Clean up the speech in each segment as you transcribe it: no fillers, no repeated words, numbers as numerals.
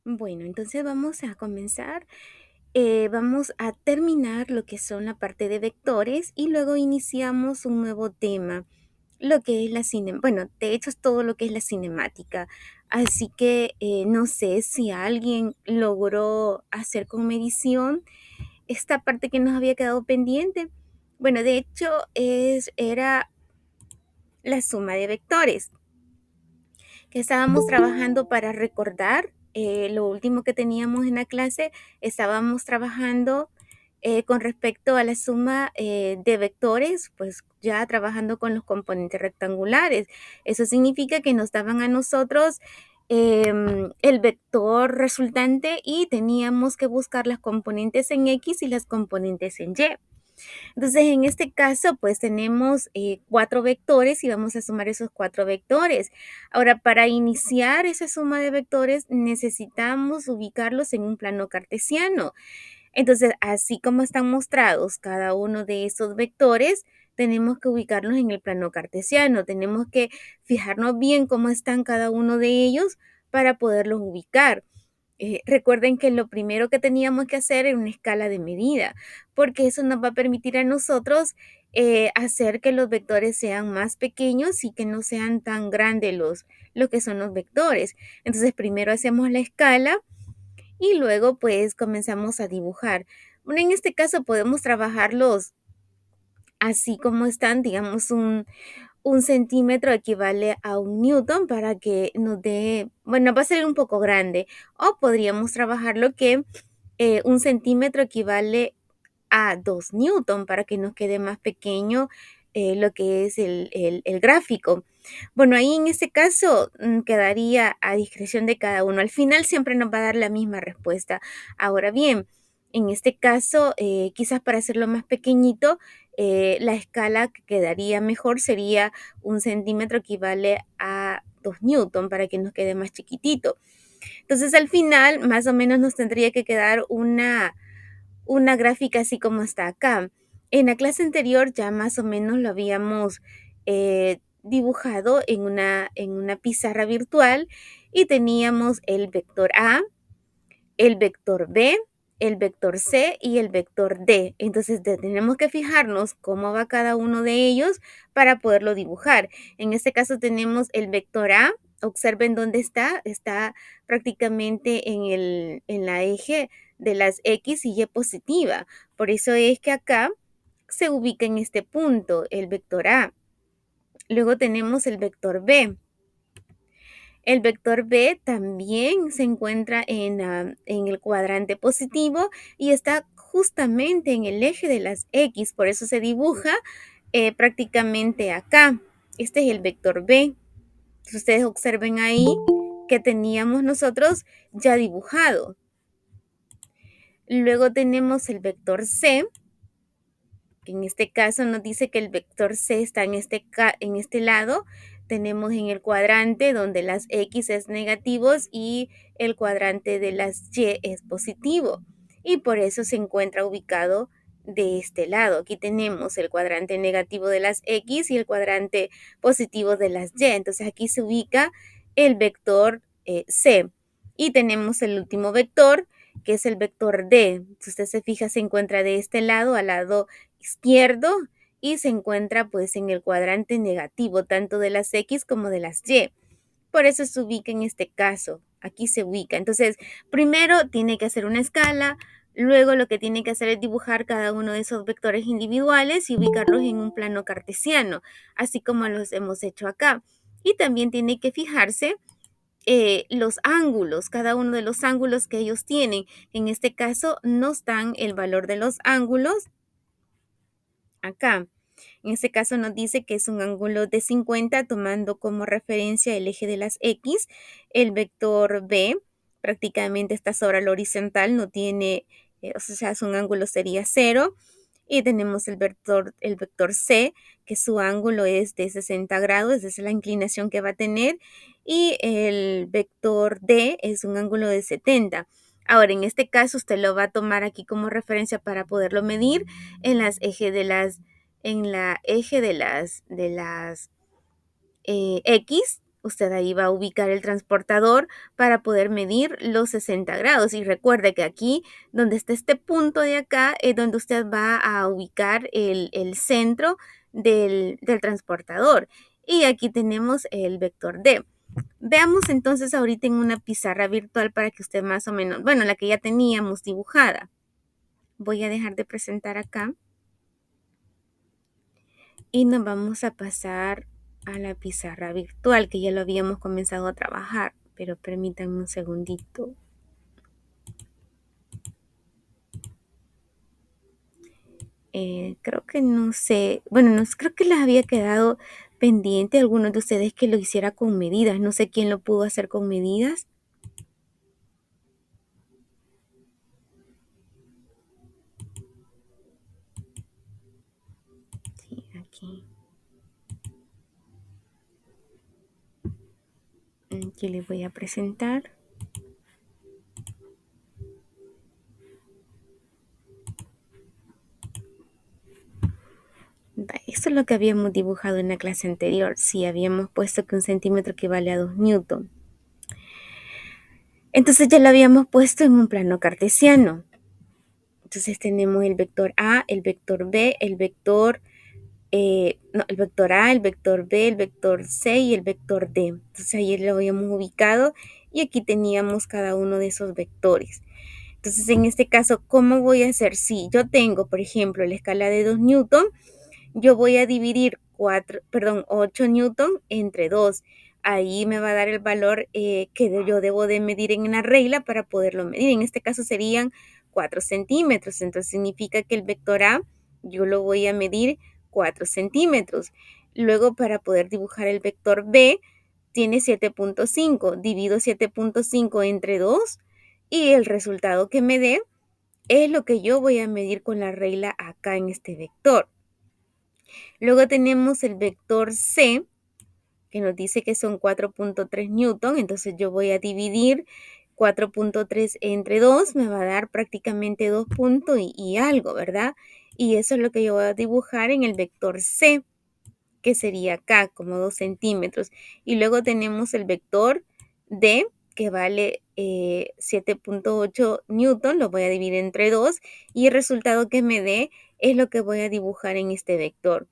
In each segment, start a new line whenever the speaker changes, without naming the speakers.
Bueno, entonces vamos a comenzar. Vamos a terminar lo que son la parte de vectores y luego iniciamos un nuevo tema, lo que es la bueno, de hecho es todo lo que es la cinemática. Así que no sé si alguien logró hacer con medición esta parte que nos había quedado pendiente. Bueno, de hecho era la suma de vectores que estábamos trabajando para recordar. Lo último que teníamos en la clase, estábamos trabajando con respecto a la suma de vectores, pues ya trabajando con los componentes rectangulares. Eso significa que nos daban a nosotros el vector resultante y teníamos que buscar las componentes en X y las componentes en Y. Entonces, en este caso, pues tenemos 4 vectores y vamos a sumar esos 4 vectores. Ahora, para iniciar esa suma de vectores, necesitamos ubicarlos en un plano cartesiano. Entonces, así como están mostrados cada uno de esos vectores, tenemos que ubicarlos en el plano cartesiano. Tenemos que fijarnos bien cómo están cada uno de ellos para poderlos ubicar. Recuerden que lo primero que teníamos que hacer era una escala de medida, porque eso nos va a permitir a nosotros hacer que los vectores sean más pequeños y que no sean tan grandes los que son los vectores. Entonces, primero hacemos la escala y luego pues comenzamos a dibujar. Bueno, en este caso podemos trabajarlos así como están, digamos, un centímetro equivale a un newton para que nos dé, bueno, va a ser un poco grande, o podríamos trabajar lo que un centímetro equivale a 2 newton para que nos quede más pequeño lo que es el gráfico. Bueno, ahí en este caso quedaría a discreción de cada uno. Al final siempre nos va a dar la misma respuesta. Ahora bien, en este caso, quizás para hacerlo más pequeñito, la escala que quedaría mejor sería un centímetro equivale a 2 newton para que nos quede más chiquitito. Entonces, al final, más o menos nos tendría que quedar una gráfica así como está acá. En la clase anterior ya más o menos lo habíamos dibujado en una pizarra virtual y teníamos el vector A, el vector B, el vector C y el vector D. Entonces tenemos que fijarnos cómo va cada uno de ellos para poderlo dibujar. En este caso tenemos el vector A. Observen dónde está. Está prácticamente en la eje de las X y Y positiva. Por eso es que acá se ubica en este punto el vector A. Luego tenemos el vector B. El vector B también se encuentra en el cuadrante positivo y está justamente en el eje de las X, por eso se dibuja prácticamente acá. Este es el vector B. Si ustedes observen ahí que teníamos nosotros ya dibujado. Luego tenemos el vector C, que en este caso nos dice que el vector C está en este lado. Tenemos en el cuadrante donde las X es negativos y el cuadrante de las Y es positivo. Y por eso se encuentra ubicado de este lado. Aquí tenemos el cuadrante negativo de las X y el cuadrante positivo de las Y. Entonces aquí se ubica el vector C. Y tenemos el último vector, que es el vector D. Si usted se fija, se encuentra de este lado, al lado izquierdo, y se encuentra pues en el cuadrante negativo, tanto de las X como de las Y. Por eso se ubica en este caso. Aquí se ubica. Entonces, primero tiene que hacer una escala, luego lo que tiene que hacer es dibujar cada uno de esos vectores individuales y ubicarlos en un plano cartesiano, así como los hemos hecho acá. Y también tiene que fijarse los ángulos, cada uno de los ángulos que ellos tienen. En este caso nos dan el valor de los ángulos acá. En este caso nos dice que es un ángulo de 50 tomando como referencia el eje de las X. El vector B prácticamente está sobre el horizontal, no tiene, o sea, su ángulo sería 0. Y tenemos el vector C, que su ángulo es de 60 grados, esa es la inclinación que va a tener. Y el vector D es un ángulo de 70. Ahora, en este caso, usted lo va a tomar aquí como referencia para poderlo medir en las ejes en la eje de las X. Usted ahí va a ubicar el transportador para poder medir los 60 grados. Y recuerde que aquí, donde está este punto de acá, es donde usted va a ubicar el centro del transportador. Y aquí tenemos el vector D. Veamos entonces ahorita en una pizarra virtual para que usted más o menos, bueno, la que ya teníamos dibujada. Voy a dejar de presentar acá y nos vamos a pasar a la pizarra virtual que ya lo habíamos comenzado a trabajar, pero permítanme un segundito. Creo que no sé, bueno, no, creo que les había quedado pendiente a algunos de ustedes que lo hiciera con medidas. No sé quién lo pudo hacer con medidas. Sí, aquí les voy a presentar. Esto es lo que habíamos dibujado en la clase anterior. Sí, habíamos puesto que 1 centímetro equivale a 2 newton. Entonces ya lo habíamos puesto en un plano cartesiano. Entonces tenemos el vector A, el vector B, el vector el vector A, el vector B, el vector C y el vector D. Entonces ahí lo habíamos ubicado y aquí teníamos cada uno de esos vectores. Entonces en este caso, ¿cómo voy a hacer? Si yo tengo, por ejemplo, la escala de 2 newton, yo voy a dividir 8 newton entre 2. Ahí me va a dar el valor que yo debo de medir en una regla para poderlo medir. En este caso serían 4 centímetros. Entonces significa que el vector A yo lo voy a medir 4 centímetros. Luego para poder dibujar el vector B tiene 7.5. Divido 7.5 entre 2 y el resultado que me dé es lo que yo voy a medir con la regla acá en este vector. Luego tenemos el vector C, que nos dice que son 4.3 newton. Entonces yo voy a dividir 4.3 entre 2, me va a dar prácticamente 2 puntos y algo, ¿verdad? Y eso es lo que yo voy a dibujar en el vector C, que sería acá, como 2 centímetros. Y luego tenemos el vector D, que vale 7.8 newton, lo voy a dividir entre 2, y el resultado que me dé es lo que voy a dibujar en este vector.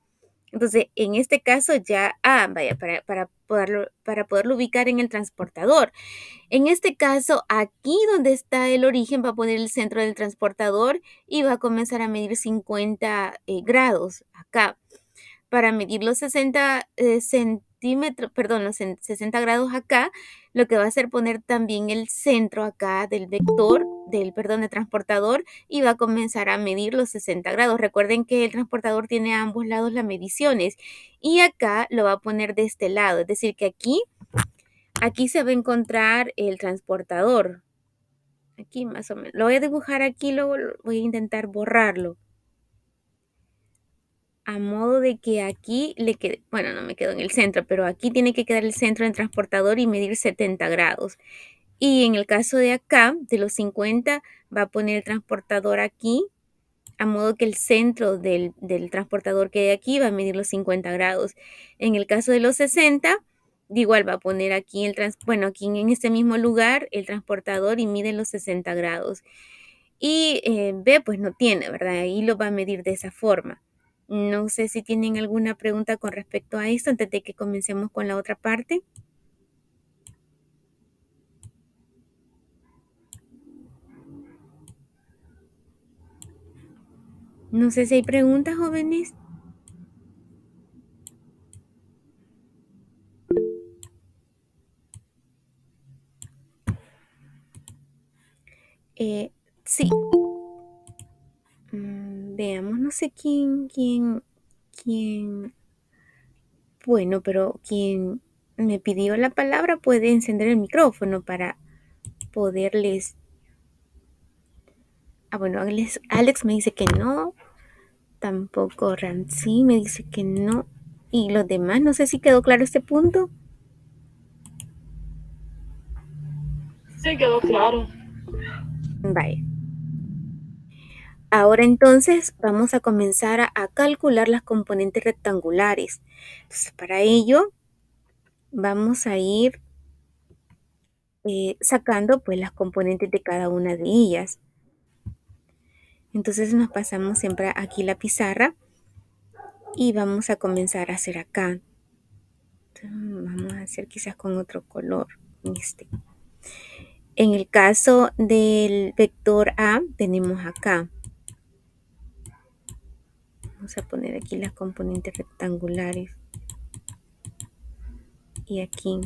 Entonces, en este caso ya, vaya, para poderlo ubicar en el transportador. En este caso, aquí donde está el origen, va a poner el centro del transportador y va a comenzar a medir 50 grados acá. Para medir los 60 centímetros, perdón, los 60 grados acá, lo que va a hacer poner también el centro acá del vector, del transportador, y va a comenzar a medir los 60 grados. Recuerden que el transportador tiene a ambos lados las mediciones y acá lo va a poner de este lado, es decir, que aquí se va a encontrar el transportador. Aquí más o menos. Lo voy a dibujar aquí, luego voy a intentar borrarlo. A modo de que aquí le quede, bueno, no me quedo en el centro, pero aquí tiene que quedar el centro del transportador y medir 70 grados. Y en el caso de acá, de los 50, va a poner el transportador aquí, a modo que el centro del transportador que hay aquí va a medir los 50 grados. En el caso de los 60, igual va a poner aquí aquí en este mismo lugar el transportador y mide los 60 grados. Y B, pues no tiene, ¿verdad? Ahí lo va a medir de esa forma. No sé si tienen alguna pregunta con respecto a esto antes de que comencemos con la otra parte. No sé si hay preguntas, jóvenes. Sí. Veamos, no sé quién. Bueno, pero quien me pidió la palabra puede encender el micrófono para poderles. Bueno, Alex me dice que no. Tampoco Ramsey me dice que no. Y los demás, no sé si quedó claro este punto.
Sí, quedó claro.
Vaya. Ahora entonces vamos a comenzar a calcular las componentes rectangulares. Entonces para ello vamos a ir sacando pues las componentes de cada una de ellas. Entonces nos pasamos siempre aquí la pizarra y vamos a comenzar a hacer acá. Vamos a hacer quizás con otro color. Este. En el caso del vector A, tenemos acá. Vamos a poner aquí las componentes rectangulares. Y aquí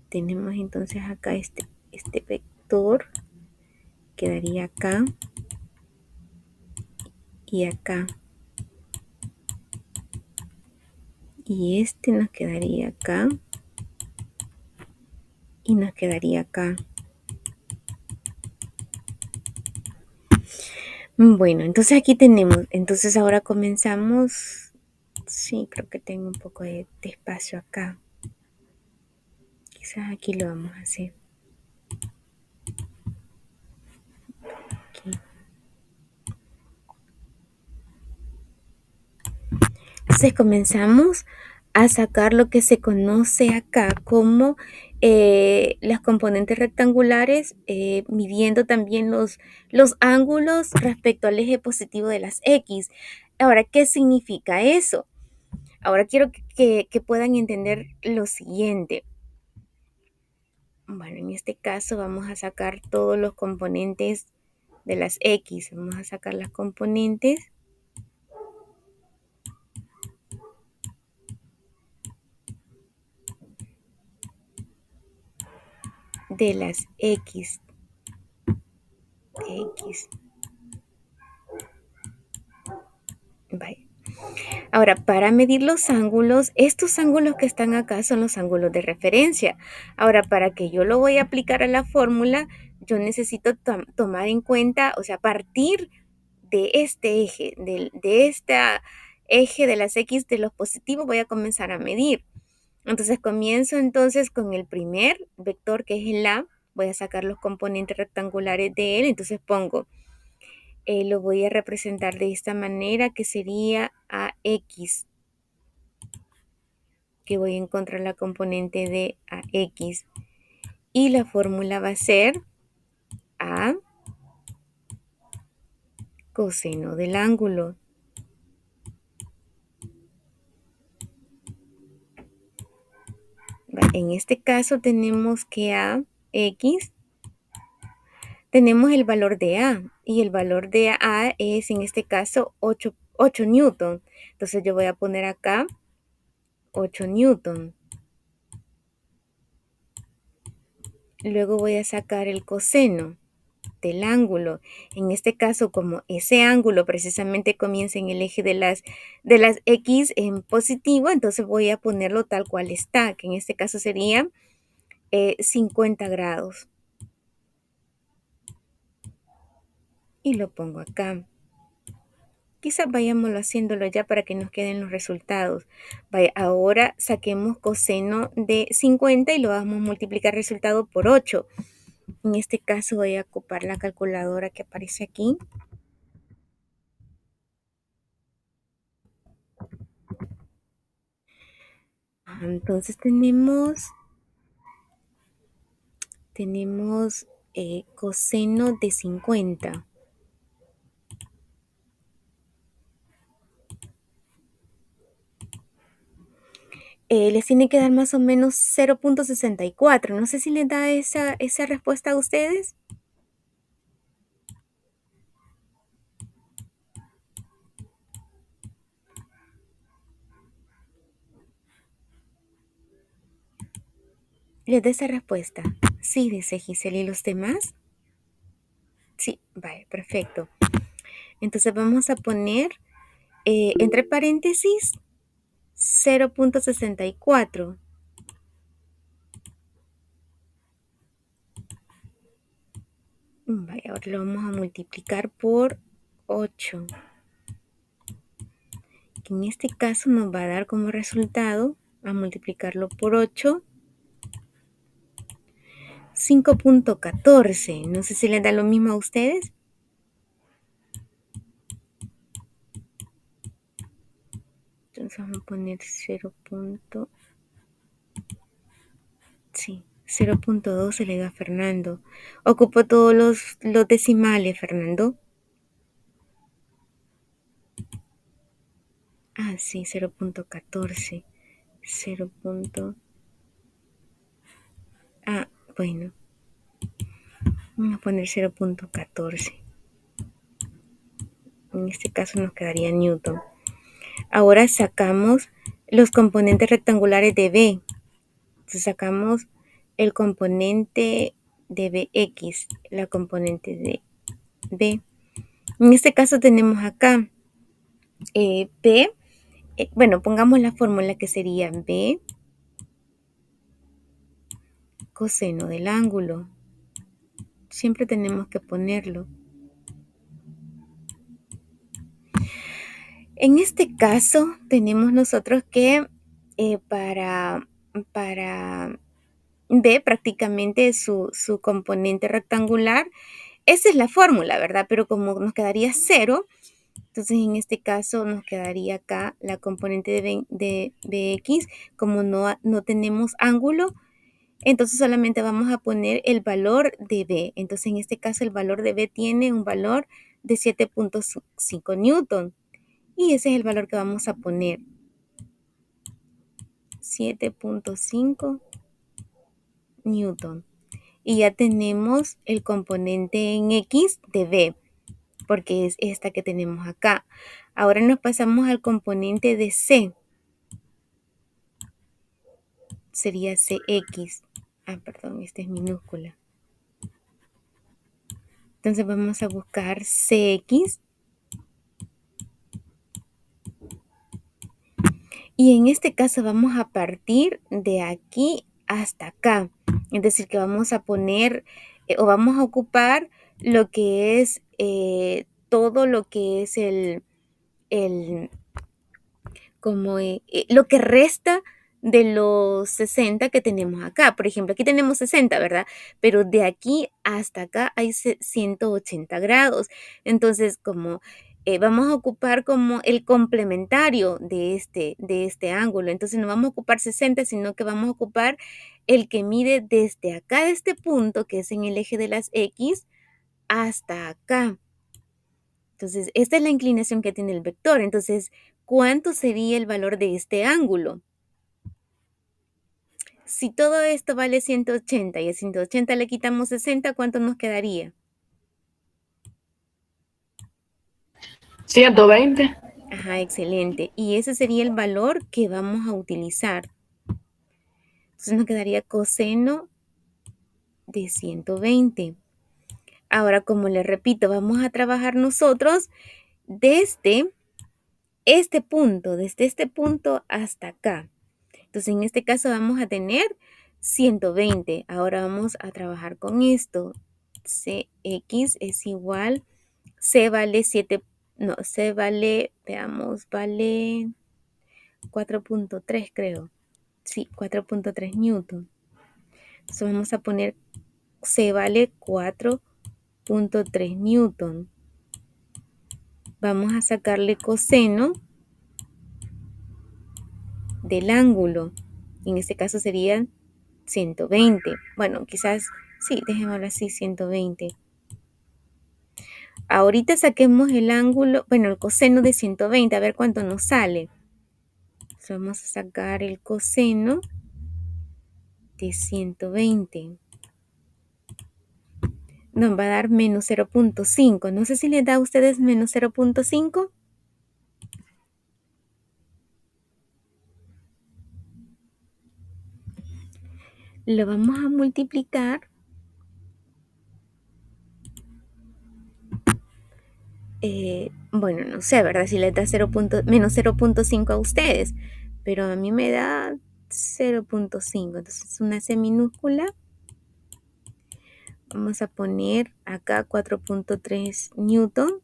tenemos entonces acá este vector. Quedaría acá. Y acá. Y este nos quedaría acá. Y nos quedaría acá. Bueno, entonces aquí tenemos, entonces ahora comenzamos, sí, creo que tengo un poco de espacio acá. Quizás aquí lo vamos a hacer. Aquí. Entonces comenzamos a sacar lo que se conoce acá como las componentes rectangulares, midiendo también los ángulos respecto al eje positivo de las X. Ahora, ¿qué significa eso? Ahora quiero que puedan entender lo siguiente. Bueno, en este caso vamos a sacar todos los componentes de las X. Vamos a sacar las componentes de las X. Vale. Ahora, para medir los ángulos, estos ángulos que están acá son los ángulos de referencia. Ahora, para que yo lo voy a aplicar a la fórmula, yo necesito tomar en cuenta, o sea, partir de este eje, de este eje de las X de los positivos, voy a comenzar a medir. Entonces, comienzo entonces con el primer vector, que es el A. Voy a sacar los componentes rectangulares de él. Entonces pongo, lo voy a representar de esta manera, que sería AX, que voy a encontrar la componente de AX. Y la fórmula va a ser A coseno del ángulo. En este caso tenemos que AX, tenemos el valor de A. Y el valor de A es en este caso 8 newton. Entonces yo voy a poner acá 8 newton. Luego voy a sacar el coseno del ángulo. En este caso, como ese ángulo precisamente comienza en el eje de las X en positivo, entonces voy a ponerlo tal cual está, que en este caso sería 50 grados. Y lo pongo acá. Quizás vayámoslo haciéndolo ya para que nos queden los resultados. Vaya, ahora saquemos coseno de 50 y lo vamos a multiplicar resultado por 8. En este caso voy a ocupar la calculadora que aparece aquí. Entonces tenemos coseno de 50. Les tiene que dar más o menos 0.64. No sé si les da esa respuesta a ustedes. ¿Les da esa respuesta? Sí, dice Giselle. ¿Y los demás? Sí, vale, perfecto. Entonces vamos a poner entre paréntesis 0.64. Vale, ahora lo vamos a multiplicar por 8. Que en este caso nos va a dar como resultado, a multiplicarlo por 8, 5.14. No sé si les da lo mismo a ustedes. Entonces vamos a poner 0. Sí, 0.2 se le da a Fernando. Ocupo todos los decimales, Fernando. Ah, sí, 0.14. 0. Ah, bueno, vamos a poner 0.14. En este caso nos quedaría Newton. Ahora sacamos los componentes rectangulares de B. Entonces sacamos el componente de Bx, la componente de B. En este caso tenemos acá B, bueno, pongamos la fórmula que sería B coseno del ángulo. Siempre tenemos que ponerlo. En este caso tenemos nosotros que para B prácticamente su componente rectangular, esa es la fórmula, ¿verdad? Pero como nos quedaría 0, entonces en este caso nos quedaría acá la componente de Bx, como no tenemos ángulo, entonces solamente vamos a poner el valor de B. Entonces en este caso el valor de B tiene un valor de 7.5 newton. Y ese es el valor que vamos a poner. 7.5 newton. Y ya tenemos el componente en X de B, porque es esta que tenemos acá. Ahora nos pasamos al componente de C. Sería Cx. Ah, perdón, esta es minúscula. Entonces vamos a buscar Cx. Y en este caso vamos a partir de aquí hasta acá. Es decir, que vamos a poner o vamos a ocupar lo que es todo lo que es como lo que resta de los 60 que tenemos acá. Por ejemplo, aquí tenemos 60, ¿verdad? Pero de aquí hasta acá hay 180 grados. Entonces, como vamos a ocupar como el complementario de este ángulo. Entonces, no vamos a ocupar 60, sino que vamos a ocupar el que mide desde acá, de este punto, que es en el eje de las X, hasta acá. Entonces, esta es la inclinación que tiene el vector. Entonces, ¿cuánto sería el valor de este ángulo? Si todo esto vale 180 y a 180 le quitamos 60, ¿cuánto nos quedaría?
120.
Ajá, excelente. Y ese sería el valor que vamos a utilizar. Entonces nos quedaría coseno de 120. Ahora, como les repito, vamos a trabajar nosotros desde desde este punto hasta acá. Entonces, en este caso vamos a tener 120. Ahora vamos a trabajar con esto. Cx es igual, C vale 7, no, C vale, veamos, vale 4.3 creo. Sí, 4.3 newton. Entonces vamos a poner C vale 4.3 newton. Vamos a sacarle coseno del ángulo. En este caso serían 120. Bueno, quizás, sí, dejémoslo así, 120. Ahorita saquemos el ángulo, bueno, el coseno de 120, a ver cuánto nos sale. Entonces vamos a sacar el coseno de 120. Nos va a dar menos 0.5. No sé si les da a ustedes menos 0.5. Lo vamos a multiplicar bueno, no sé, ¿verdad? Si les da menos 0.5 a ustedes, pero a mí me da 0.5, entonces es una C minúscula. Vamos a poner acá 4.3 newton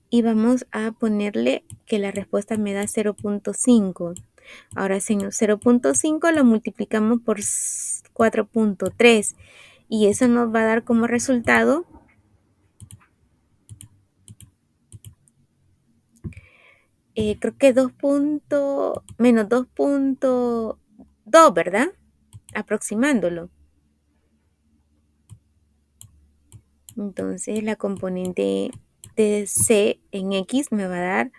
y vamos a ponerle que la respuesta me da 0.5. Ahora, si 0.5 lo multiplicamos por 4.3 y eso nos va a dar como resultado creo que menos 2.2, ¿verdad? Aproximándolo. Entonces la componente de C en X me va a dar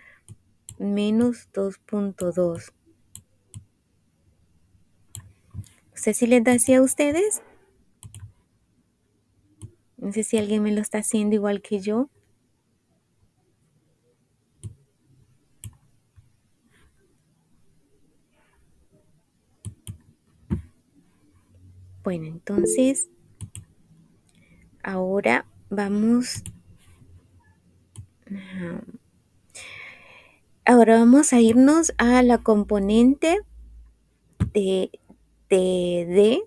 menos 2.2. No sé si les da así a ustedes. No sé si alguien me lo está haciendo igual que yo. Bueno, entonces ahora vamos, ajá, ahora vamos a irnos a la componente de, de D,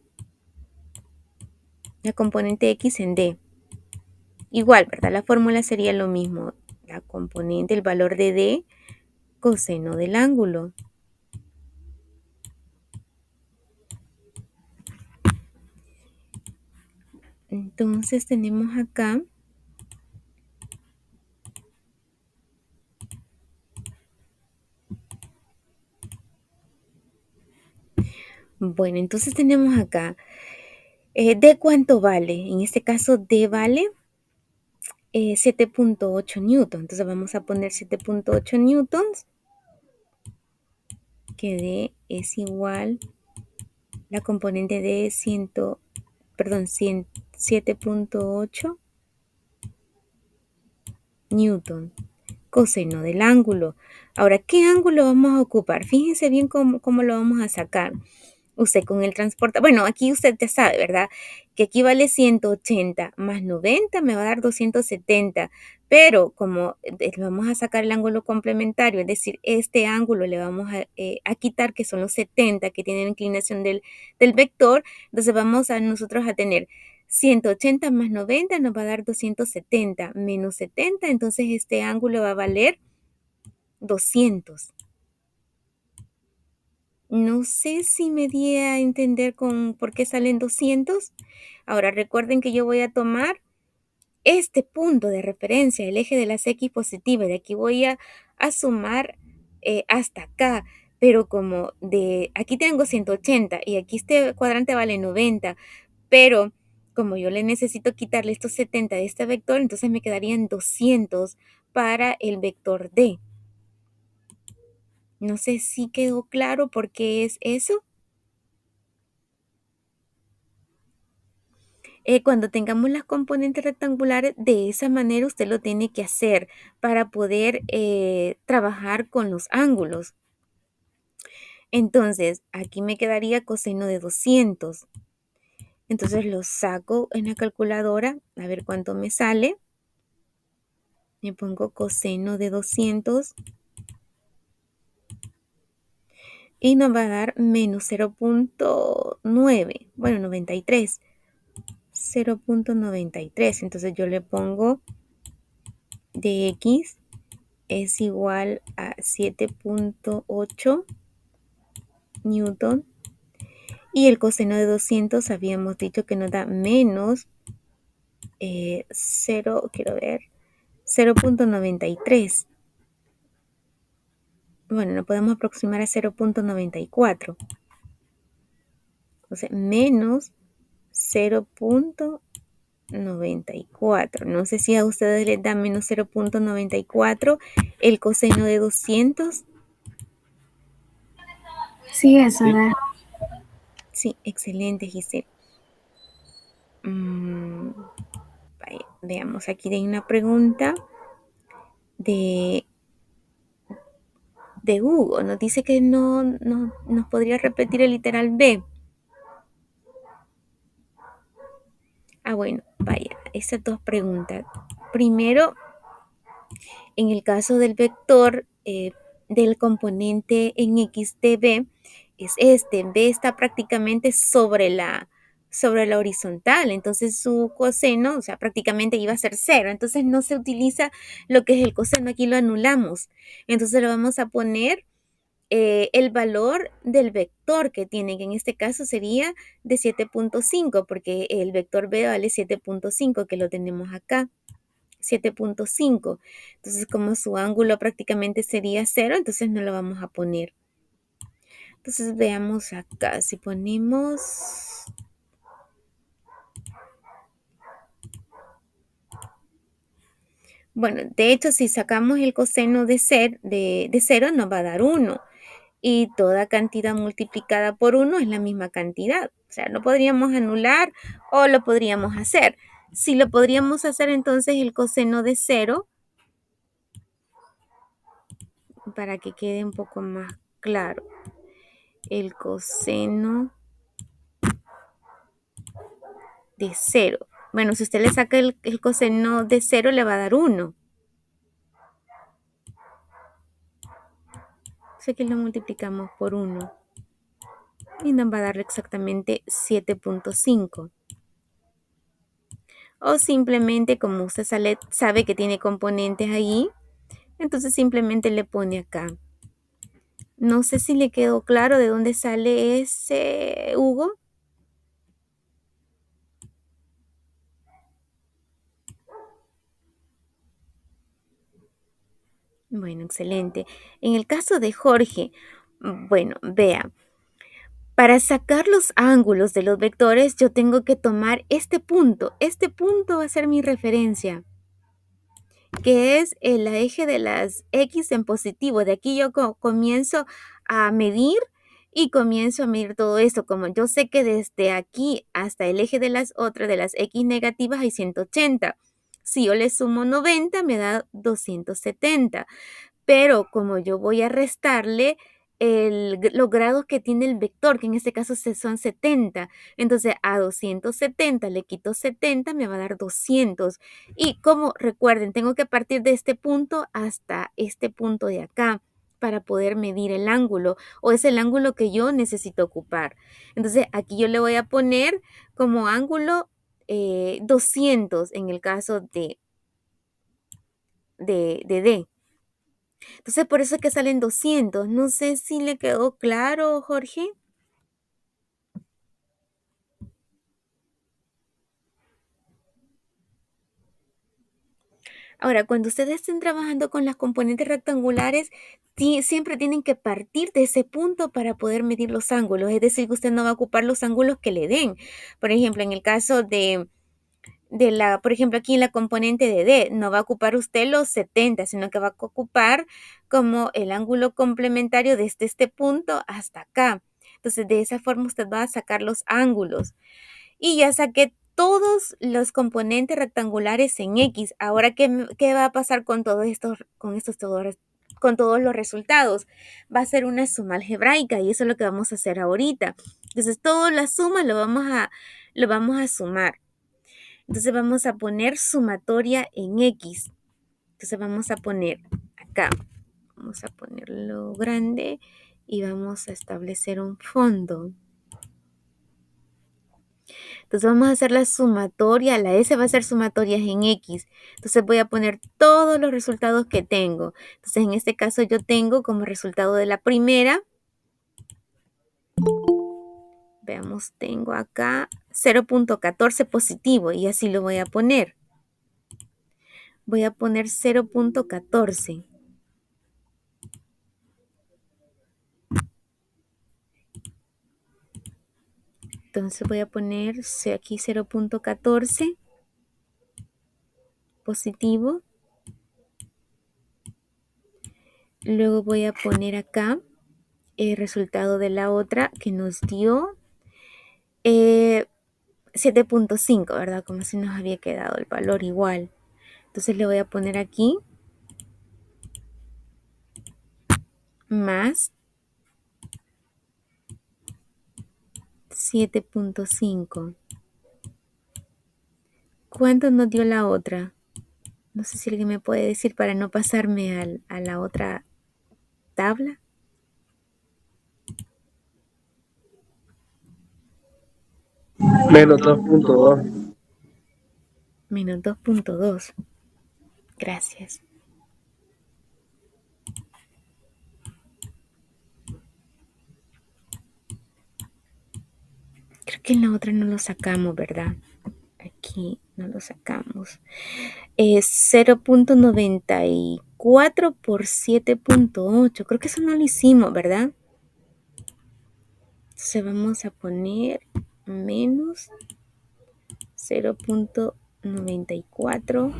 la componente X en D. Igual, ¿verdad? La fórmula sería lo mismo. La componente, el valor de D, coseno del ángulo. Entonces tenemos acá, bueno, entonces tenemos acá, ¿D cuánto vale? En este caso, D vale 7.8 newtons. Entonces vamos a poner 7.8 newtons, que D es igual, la componente de 7.8 newton, coseno del ángulo. Ahora, ¿qué ángulo vamos a ocupar? Fíjense bien cómo lo vamos a sacar. Usted con el transporte, bueno, aquí usted ya sabe, ¿verdad? Que aquí vale 180 más 90 me va a dar 270, pero como vamos a sacar el ángulo complementario, es decir, este ángulo le vamos a quitar, que son los 70 que tienen la inclinación del vector, entonces vamos a nosotros a tener 180 más 90 nos va a dar 270 menos 70, entonces este ángulo va a valer 200. No sé si me di a entender con por qué salen 200. Ahora recuerden que yo voy a tomar este punto de referencia, el eje de las X positivas. De aquí voy a sumar hasta acá. Pero como de aquí tengo 180 y aquí este cuadrante vale 90. Pero como yo le necesito quitarle estos 70 de este vector, entonces me quedarían 200 para el vector D. No sé si quedó claro por qué es eso. Cuando tengamos las componentes rectangulares, de esa manera usted lo tiene que hacer para poder trabajar con los ángulos. Entonces, aquí me quedaría coseno de 200. Entonces lo saco en la calculadora, a ver cuánto me sale. Me pongo coseno de 200 y nos va a dar menos 0.9, bueno, 93. 0.93. Entonces yo le pongo de X es igual a 7.8 newton y el coseno de 200 habíamos dicho que nos da menos 0, quiero ver, 0.93. Bueno, lo podemos aproximar a 0.94. Entonces, menos 0.94. No sé si a ustedes les da menos 0.94 el coseno de 200.
Sí, eso
Sí,
da.
Sí, excelente, Giselle. Vaya, veamos, aquí hay una pregunta de, de Hugo. Nos dice que no nos podría repetir el literal B. Ah, bueno, vaya, esas dos preguntas. Primero, en el caso del vector del componente en X de B, es este. B está prácticamente sobre la horizontal, entonces su coseno, o sea, prácticamente iba a ser cero, entonces no se utiliza lo que es el coseno, aquí lo anulamos, entonces lo vamos a poner el valor del vector que tiene, que en este caso sería de 7.5, porque el vector B vale 7.5, que lo tenemos acá. 7.5. Entonces, como su ángulo prácticamente sería 0, entonces no lo vamos a poner. Entonces, veamos acá. Si ponemos... Bueno, de hecho, si sacamos el coseno de 0, nos va a dar 1. Y toda cantidad multiplicada por 1 es la misma cantidad. O sea, lo podríamos anular o lo podríamos hacer. Si lo podríamos hacer, entonces el coseno de 0, para que quede un poco más claro, el coseno de 0. Bueno, si usted le saca el coseno de 0, le va a dar 1. Así que lo multiplicamos por 1 y nos va a dar exactamente 7.5. O simplemente, como usted sabe que tiene componentes ahí, entonces simplemente le pone acá. No sé si le quedó claro de dónde sale ese Hugo. Bueno, excelente. En el caso de Jorge, bueno, vea, para sacar los ángulos de los vectores, yo tengo que tomar este punto. Este punto va a ser mi referencia, que es el eje de las X en positivo. De aquí yo comienzo a medir y comienzo a medir todo esto. Como yo sé que desde aquí hasta el eje de las otras, de las X negativas, hay 180. Si yo le sumo 90, me da 270. Pero como yo voy a restarle los grados que tiene el vector, que en este caso son 70, entonces a 270 le quito 70, me va a dar 200. Y como recuerden, tengo que partir de este punto hasta este punto de acá para poder medir el ángulo, o es el ángulo que yo necesito ocupar. Entonces aquí yo le voy a poner como ángulo 200 en el caso de D. Entonces, por eso es que salen 200. No sé si le quedó claro, Jorge. Ahora, cuando ustedes estén trabajando con las componentes rectangulares, siempre tienen que partir de ese punto para poder medir los ángulos. Es decir, que usted no va a ocupar los ángulos que le den. Por ejemplo, en el caso por ejemplo, aquí en la componente de D, no va a ocupar usted los 70, sino que va a ocupar como el ángulo complementario desde este punto hasta acá. Entonces, de esa forma usted va a sacar los ángulos. Y ya saqué todos los componentes rectangulares en X. Ahora, ¿qué va a pasar con con todos los resultados? Va a ser una suma algebraica y eso es lo que vamos a hacer ahorita. Entonces, todas las sumas lo vamos a sumar. Entonces, vamos a poner sumatoria en X. Entonces, vamos a poner acá, vamos a ponerlo grande y vamos a establecer un fondo. Entonces vamos a hacer la sumatoria, la S va a ser sumatorias en X. Entonces voy a poner todos los resultados que tengo. Entonces en este caso yo tengo como resultado de la primera, veamos, tengo acá 0.14 positivo y así lo voy a poner. Voy a poner 0.14. Entonces voy a poner aquí 0.14 positivo. Luego voy a poner acá el resultado de la otra que nos dio 7.5, ¿verdad? Como si nos había quedado el valor igual. Entonces le voy a poner aquí más 7.5. ¿Cuánto nos dio la otra? No sé si alguien me puede decir para no pasarme a la otra tabla.
Menos 2.2.
Menos 2.2. Gracias. Creo que en la otra no lo sacamos, ¿verdad? Aquí no lo sacamos. Es 0.94 por 7.8. Creo que eso no lo hicimos, ¿verdad? Entonces vamos a poner menos 0.94.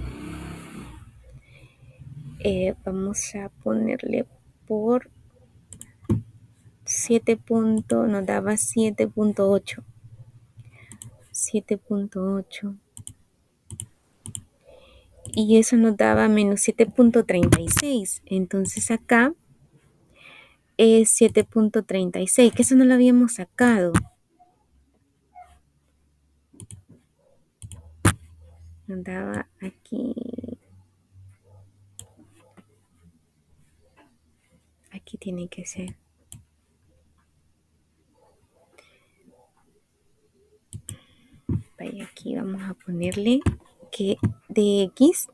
Vamos a ponerle por 7. Nos daba 7.8. 7.8. Y eso nos daba menos 7.36. Entonces acá es 7.36, que eso no lo habíamos sacado. Nos daba aquí. Aquí tiene que ser. Vaya, aquí vamos a ponerle que de X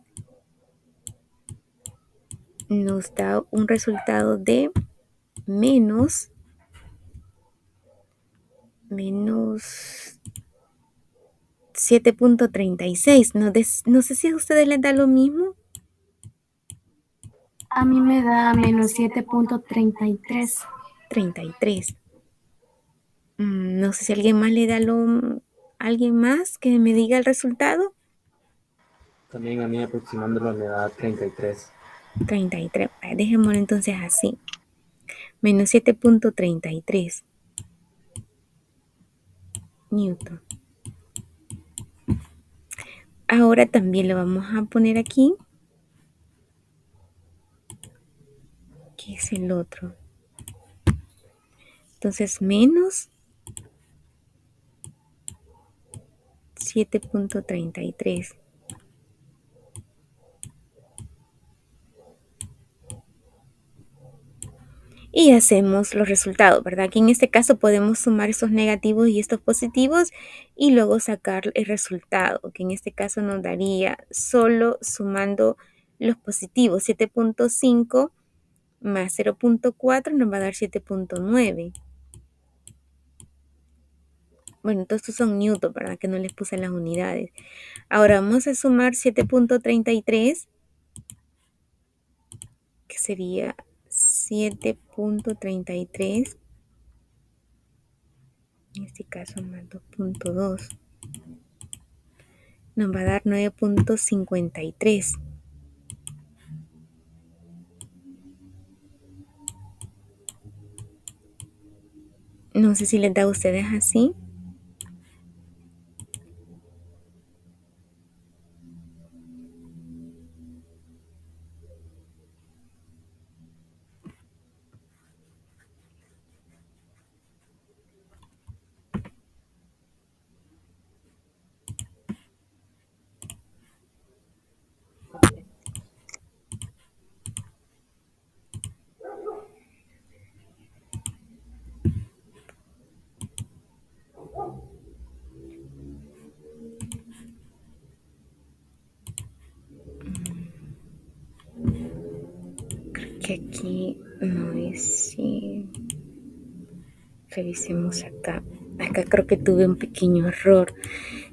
nos da un resultado de menos 7.36. No sé si a ustedes les da lo mismo.
A mí me da menos 7.33.
33. No sé si alguien más le da alguien más que me diga el resultado.
También a mí aproximándolo me da 33.
33. Dejémoslo entonces así. Menos 7.33 Newton. Ahora también lo vamos a poner aquí, que es el otro. Entonces, menos 7.33. Y hacemos los resultados, ¿verdad? Que en este caso podemos sumar estos negativos y estos positivos y luego sacar el resultado, que en este caso nos daría solo sumando los positivos. 7.5 más 0.4 nos va a dar 7.9. Bueno, todos estos son newton, ¿verdad? Que no les puse las unidades. Ahora vamos a sumar 7.33, que sería 7.33, en este caso más 2.2, nos va a dar 9.53. No sé si les da a ustedes así. Creo que aquí no es. Sí. Revisemos acá. Acá creo que tuve un pequeño error.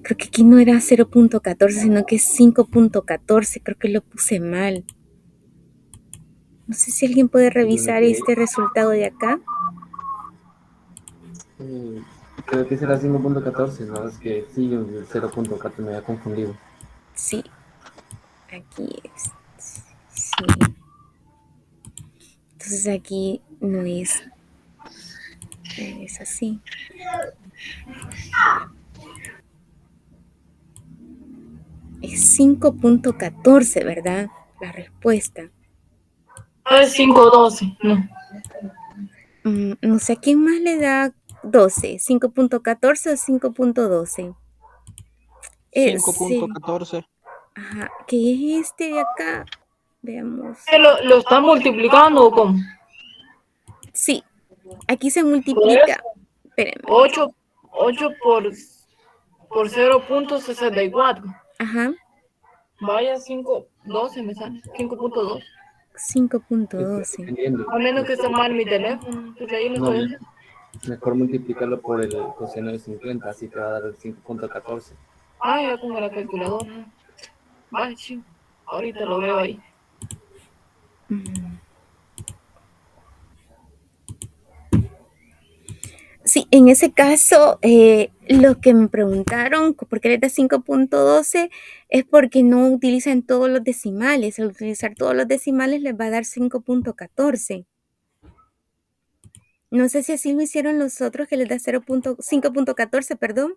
Creo que aquí no era 0.14, sino que es 5.14. Creo que lo puse mal. No sé si alguien puede revisar este resultado de acá.
Creo que será 5.14, ¿no? Es que sí, el 0.14 me había confundido.
Sí, aquí es. Sí. Entonces aquí no es así. Es 5.14, ¿verdad? La respuesta.
Es 5.12. No.
No sé a quién más le da 12, 5.14 o 5.12. Sí.
5.14.
Ajá, ¿qué es este de acá? Veamos.
¿Lo está multiplicando o cómo?
Sí, aquí se
Pues
multiplica. Espérenme.
8 por 0.64.
Ajá,
Vaya 5.12 me sale. 5.2.
5.12.
Dependiendo.
A menos que esté mal mi teléfono. Porque ahí lo
No,
estoy haciendo.
mejor multiplicarlo por el coseno de 50, así te va a dar el 5.14.
Ah, ya con la calculadora. Vaya, chico. Ahorita lo veo ahí.
Sí, en ese caso, lo que me preguntaron, ¿por qué les da 5.12? Es porque no utilizan todos los decimales. Al utilizar todos los decimales les va a dar 5.14. No sé si así lo hicieron los otros, que les da 5.14, perdón.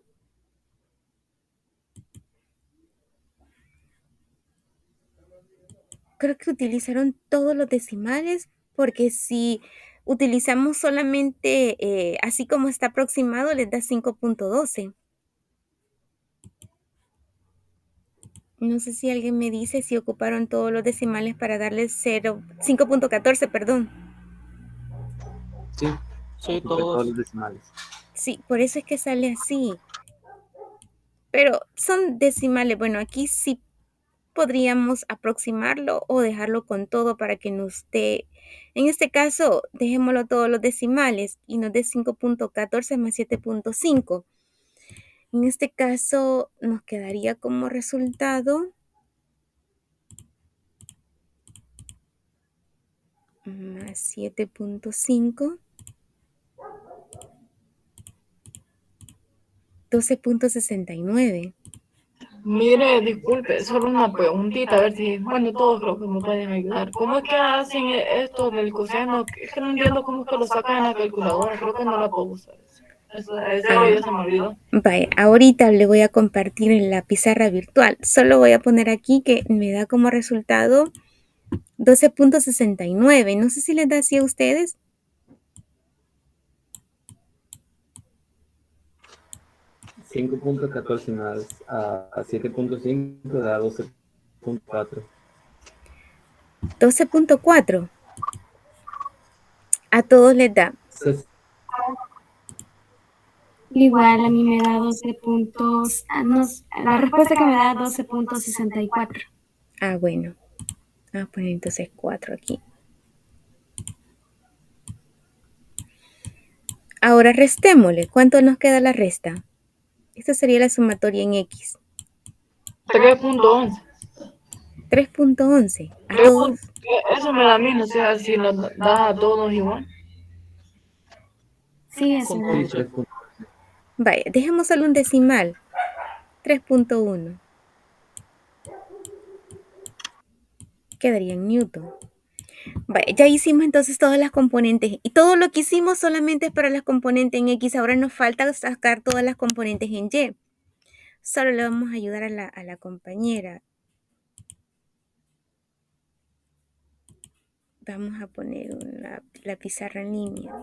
Creo que utilizaron todos los decimales, porque si utilizamos solamente así como está aproximado, les da 5.12. No sé si alguien me dice si ocuparon todos los decimales para darles 5.14, perdón.
Sí,
Sí,
ocupé todos los
todos.
decimales.
Sí, por eso es que sale así. Pero son decimales. Bueno, aquí sí podríamos aproximarlo o dejarlo con todo para que nos dé. En este caso, dejémoslo todos los decimales y nos dé 5.14 más 7.5. En este caso, nos quedaría como resultado más 7.5, 12.69.
Mire, disculpe, solo una preguntita, a ver si, bueno, todos creo que me pueden ayudar. ¿Cómo es que hacen esto del coseno? Es que no entiendo cómo es que lo sacan en la calculadora, creo que no la puedo usar. Eso ya se me olvidó.
Vaya, ahorita le voy a compartir en la pizarra virtual. Solo voy a poner aquí que me da como resultado 12.69. No sé si les da así a ustedes.
5.14 más a 7.5 da 12.4.
12.4. A todos les da.
Igual a mí me da 12 puntos. No, la respuesta que me da 12.64.
Ah, bueno. Vamos a poner entonces 4 aquí. Ahora restémosle. ¿Cuánto nos queda la resta? Esta sería la sumatoria en X.
3.11.
3.11. A todos.
Eso me da a mí, no sé si lo da a todos igual.
Sí, eso
Sí,
igual.
3.
Vaya, dejemos solo un decimal. 3.1. Quedaría en newton. Vaya, ya hicimos entonces todas las componentes. Y todo lo que hicimos solamente es para las componentes en X. Ahora nos falta sacar todas las componentes en Y. Solo le vamos a ayudar a la compañera. Vamos a poner la pizarra en línea.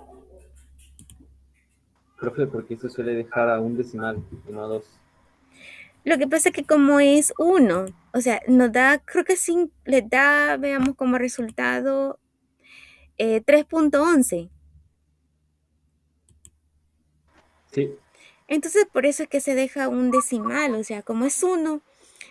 Profe, porque eso suele dejar a un decimal y no a 2.
Lo que pasa es que como es 1, o sea, nos da, creo que sí, les da, veamos como resultado 3.11.
Sí,
Entonces, por eso es que se deja un decimal, o sea, como es 1,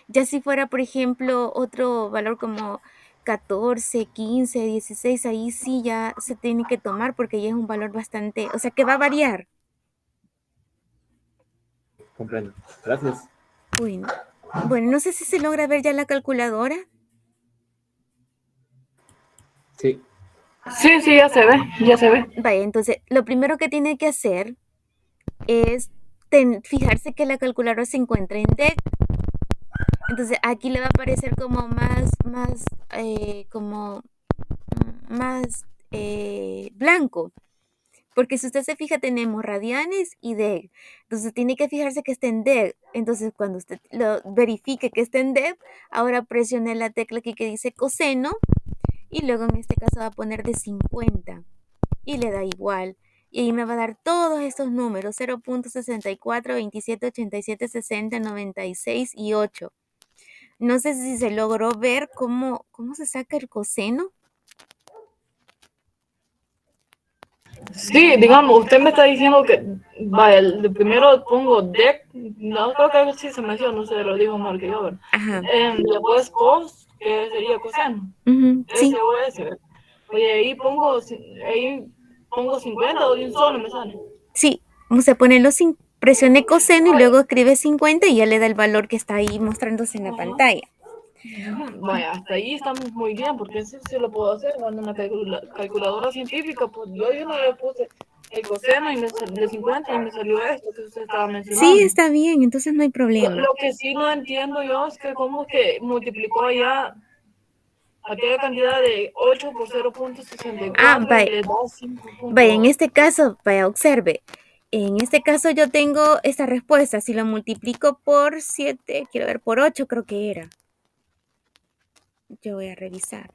ya si fuera, por ejemplo, otro valor como 14, 15, 16, ahí sí ya se tiene que tomar porque ya es un valor bastante, o sea, que va a variar.
comprendo. Gracias.
Bueno, no sé si se logra ver ya la calculadora.
Sí,
Sí, sí, ya se ve, ya se ve.
Vaya, entonces, lo primero que tiene que hacer es fijarse que la calculadora se encuentra en DEC. Entonces aquí le va a aparecer como más blanco. Porque si usted se fija, tenemos radianes y DEC. Entonces tiene que fijarse que esté en DEC. Entonces cuando usted lo verifique que esté en DEC, ahora presione la tecla aquí que dice coseno. Y luego en este caso va a poner de 50. Y le da igual. Y ahí me va a dar todos estos números, 0.64, 27, 87, 60, 96 y 8. No sé si se logró ver cómo se saca el coseno.
Sí, digamos, usted me está diciendo que, vaya, el primero pongo dec, no creo que sí se menciona, no sé, lo digo mal que yo, ¿verdad?
Ajá.
Después cos, que sería coseno,
Sí,
SOS. Oye, ahí pongo 50 o de un solo me sale.
sí. Vamos a ponerlo sin presione coseno y luego escribe 50 y ya le da el valor que está ahí mostrándose en la pantalla.
Vaya, hasta ahí estamos muy bien, porque eso sí lo puedo hacer. Cuando una calculadora científica, pues yo no le puse el coseno de 50 y me salió esto que usted estaba
Sí,
mencionando.
está bien, entonces no hay problema.
Lo que sí no entiendo yo es que cómo es que multiplicó allá aquella cantidad de 8 por 0.64 y
Vaya.
le da 5.
Vaya, en este caso, vaya, observe. En este caso yo tengo esta respuesta. Si lo multiplico por 7, quiero ver, por 8 creo que era. Yo voy a revisar.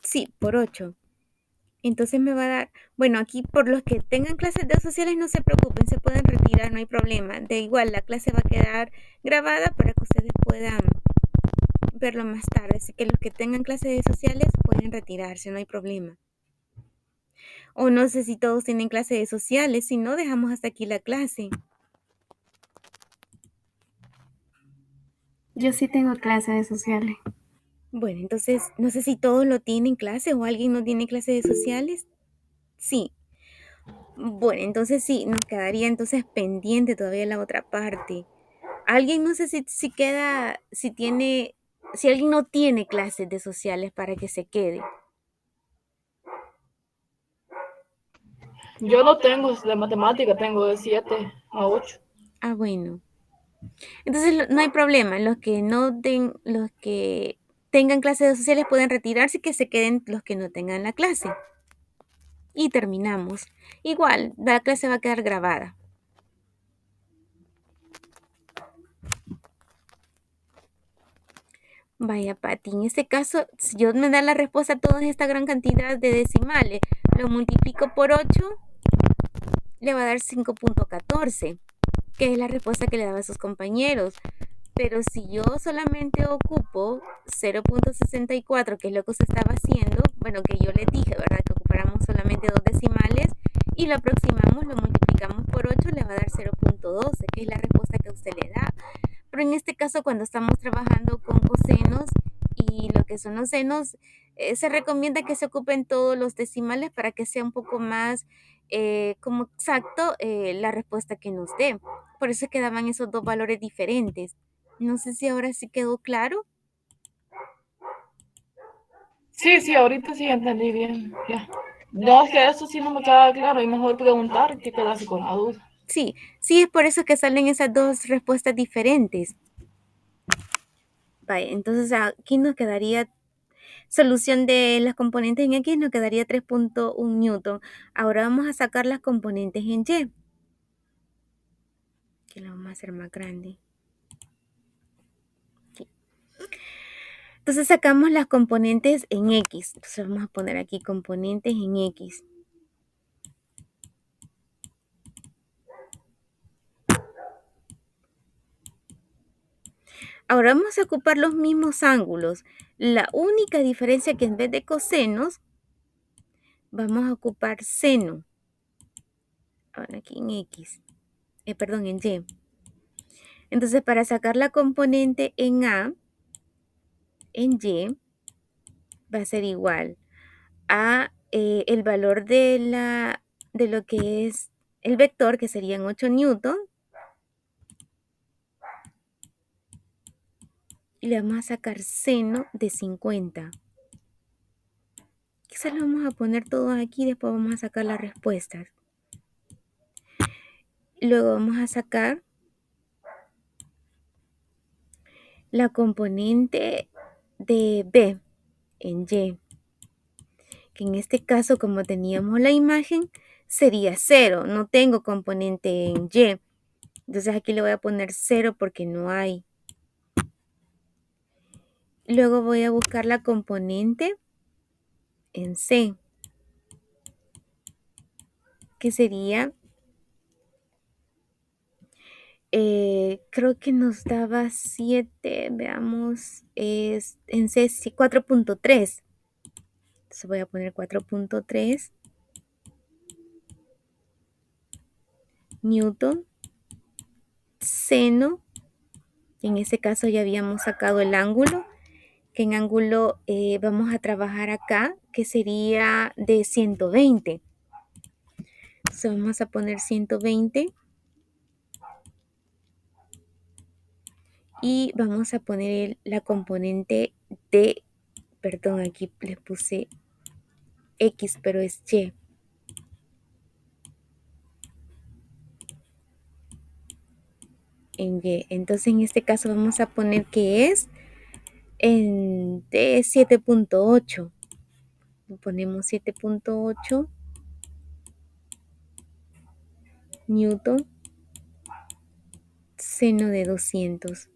Sí, por 8. Entonces me va a dar, bueno, aquí por los que tengan clases de sociales no se preocupen, se pueden retirar, no hay problema. De igual, la clase va a quedar grabada para que ustedes puedan verlo más tarde. Así que los que tengan clases de sociales pueden retirarse, no hay problema. O no sé si todos tienen clases de sociales, si no, dejamos hasta aquí la clase.
Yo sí tengo clase de sociales.
Bueno, entonces, no sé si todos lo tienen clase o alguien no tiene clase de sociales. Sí. Bueno, entonces sí, nos quedaría entonces pendiente todavía la otra parte. Alguien no sé si queda, si alguien no tiene clases de sociales para que se quede.
Yo no tengo de matemática, tengo de 7 a 8.
Bueno. Entonces no hay problema. Los que tengan clases de sociales pueden retirarse y que se queden los que no tengan la clase. Y terminamos. Igual, la clase va a quedar grabada. Vaya, Pati, en este caso, si yo me da la respuesta a toda esta gran cantidad de decimales, lo multiplico por 8, le va a dar 5.14, que es la respuesta que le daba a sus compañeros. Pero si yo solamente ocupo 0.64, que es lo que usted estaba haciendo, bueno, que yo les dije, ¿verdad? Que ocupáramos solamente dos decimales y lo aproximamos, lo multiplicamos por 8, le va a dar 0.12, que es la respuesta que usted le da. Pero en este caso, cuando estamos trabajando con cosenos y lo que son los senos, se recomienda que se ocupen todos los decimales para que sea un poco más como exacto la respuesta que nos dé. Por eso quedaban esos dos valores diferentes. No sé si ahora sí quedó claro.
Sí, ahorita sí entendí bien. Ya. No, es que eso sí no me queda claro y mejor preguntar que quedarse con la duda.
Sí, es por eso que salen esas dos respuestas diferentes. Vale, entonces aquí nos quedaría solución de las componentes en X, nos quedaría 3.1 newton. Ahora vamos a sacar las componentes en Y. Que lo vamos a hacer más grande. Aquí. Entonces sacamos las componentes en X. Entonces vamos a poner aquí componentes en X. Ahora vamos a ocupar los mismos ángulos. La única diferencia que en vez de cosenos, vamos a ocupar seno. Ahora aquí en X. Perdón, en Y. Entonces, para sacar la componente en A, en Y, va a ser igual a el valor de lo que es el vector, que serían 8 newton. Y le vamos a sacar seno de 50. Quizás lo vamos a poner todo aquí, después vamos a sacar las respuestas. Luego vamos a sacar la componente de B en Y, que en este caso, como teníamos la imagen, sería 0. No tengo componente en Y. Entonces aquí le voy a poner 0 porque no hay. Luego voy a buscar la componente en C, que sería, creo que nos daba 7, veamos, es en C 4.3. Entonces voy a poner 4.3 newton seno. En ese caso ya habíamos sacado el ángulo, que en ángulo vamos a trabajar acá, que sería de 120. Entonces vamos a poner 120. y vamos a poner la componente de, perdón, aquí les puse X, pero es Y. En Y. Entonces en este caso vamos a poner que es de 7.8. Ponemos 7.8 newton seno de 200.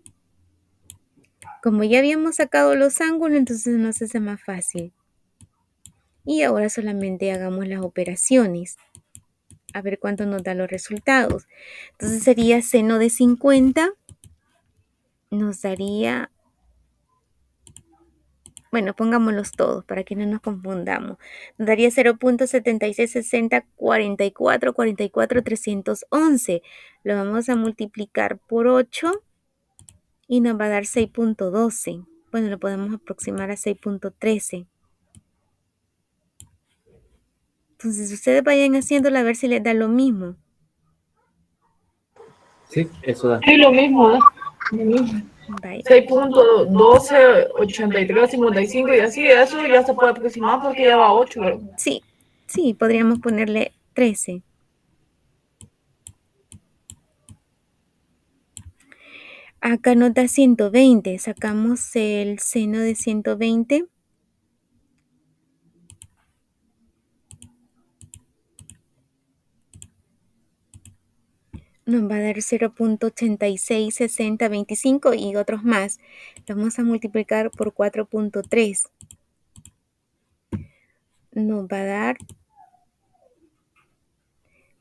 Como ya habíamos sacado los ángulos, entonces nos hace más fácil. Y ahora solamente hagamos las operaciones. A ver cuánto nos da los resultados. Entonces sería seno de 50. Nos daría, bueno, pongámoslos todos para que no nos confundamos. Nos daría 0.76604444 Lo vamos a multiplicar por 8 y nos va a dar 6.12. Bueno, lo podemos aproximar a 6.13. Entonces ustedes vayan haciéndolo a ver si les da lo mismo.
Sí, eso da.
Sí, lo mismo, ¿no? Lo mismo.
Bye.
6.12, 83, 55 y así, eso ya se puede aproximar porque ya va 8, ¿verdad?
Sí, podríamos ponerle 13. Acá nos da 120. Sacamos el seno de 120. Nos va a dar 0.866025 y otros más. Lo vamos a multiplicar por 4.3. Nos va a dar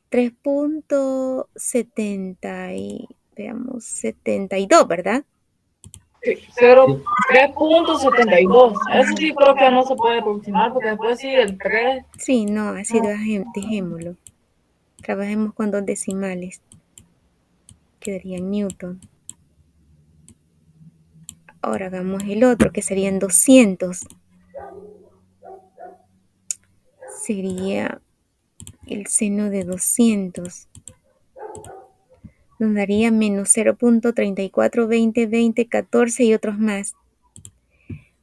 3.72, ¿verdad?
Sí, 3.72. Eso sí creo que no se puede aproximar porque después sí el 3.
Sí, no, así dejémoslo. Trabajemos con dos decimales. Quedaría newton. Ahora hagamos el otro, que serían 200. Sería el seno de 200. Nos daría menos 0.34202014 y otros más.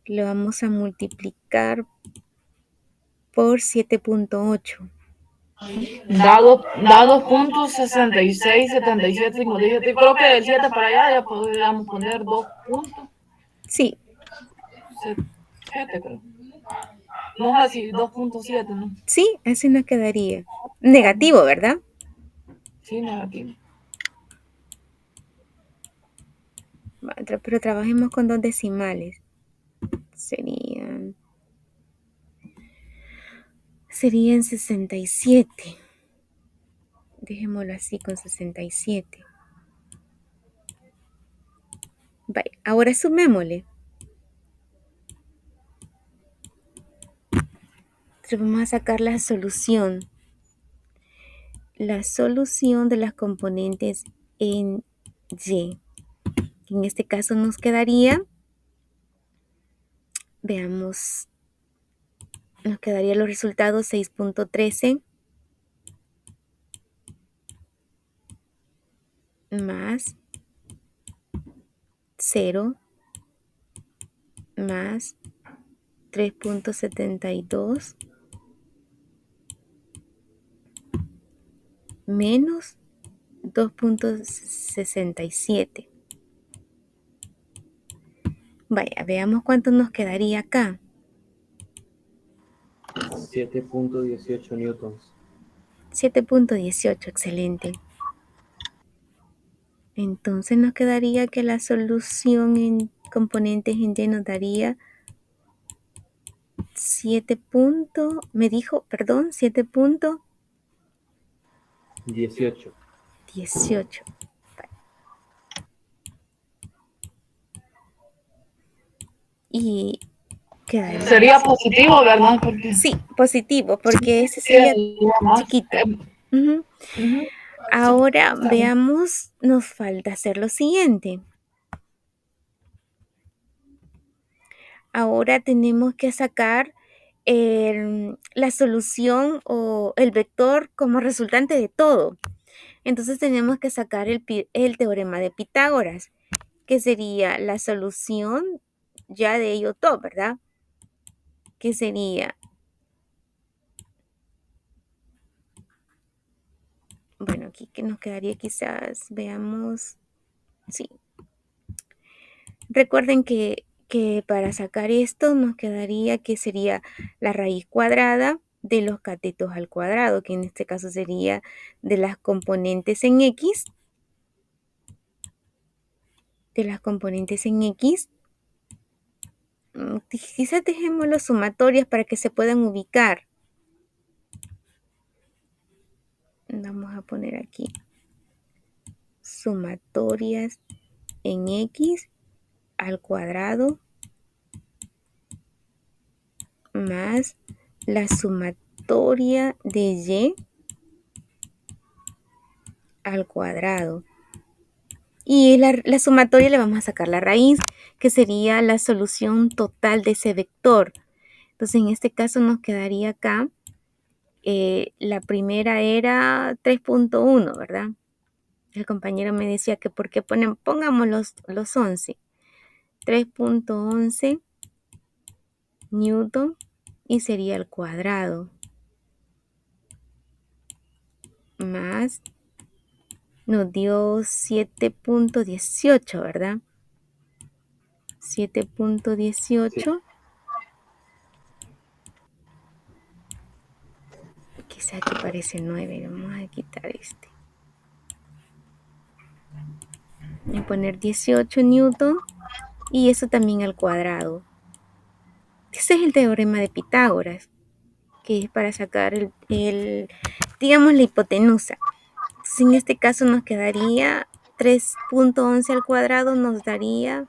Lo vamos a multiplicar por 7.8.
Da 2.6677, como dije, creo que del 7 para allá ya podríamos poner 2 puntos.
Sí.
7, creo. No es así, 2.7, ¿no?
Sí, así nos quedaría. Negativo, ¿verdad?
Sí, negativo.
Pero trabajemos con dos decimales. Serían 67. Dejémoslo así con 67. Vale, ahora sumémosle. Entonces vamos a sacar la solución. La solución de las componentes en Y. En este caso nos quedaría, veamos, nos quedaría los resultados 6.13 más 0 más 3.72 menos 2.67. Vaya, veamos cuánto nos quedaría acá.
7.18 newtons.
7.18, excelente. Entonces nos quedaría que la solución en componentes en Y nos daría 7.18. 18. Y quedaría.
Sería positivo, ¿verdad? Porque
sí, positivo, porque ese sería chiquito. Uh-huh. Ahora veamos, nos falta hacer lo siguiente. Ahora tenemos que sacar la solución o el vector como resultante de todo. Entonces tenemos que sacar el teorema de Pitágoras. que sería la solución ya de ello todo, ¿verdad? Que sería, bueno, aquí que nos quedaría quizás, veamos, sí. Recuerden que para sacar esto nos quedaría que sería la raíz cuadrada de los catetos al cuadrado, que en este caso sería de las componentes en X, quizás dejemos las sumatorias para que se puedan ubicar. Vamos a poner aquí sumatorias en X al cuadrado más la sumatoria de Y al cuadrado. Y la sumatoria le vamos a sacar la raíz, que sería la solución total de ese vector. Entonces, en este caso nos quedaría acá, la primera era 3.1, ¿verdad? El compañero me decía que por qué pongamos los 11. 3.11 newton y sería el cuadrado. Más, nos dio 7.18, ¿verdad? 7.18. Quizá aquí parece 9. Vamos a quitar este. Y poner 18 newton. Y eso también al cuadrado. Ese es el teorema de Pitágoras, que es para sacar digamos, la hipotenusa. Entonces, en este caso nos quedaría 3.11 al cuadrado, nos daría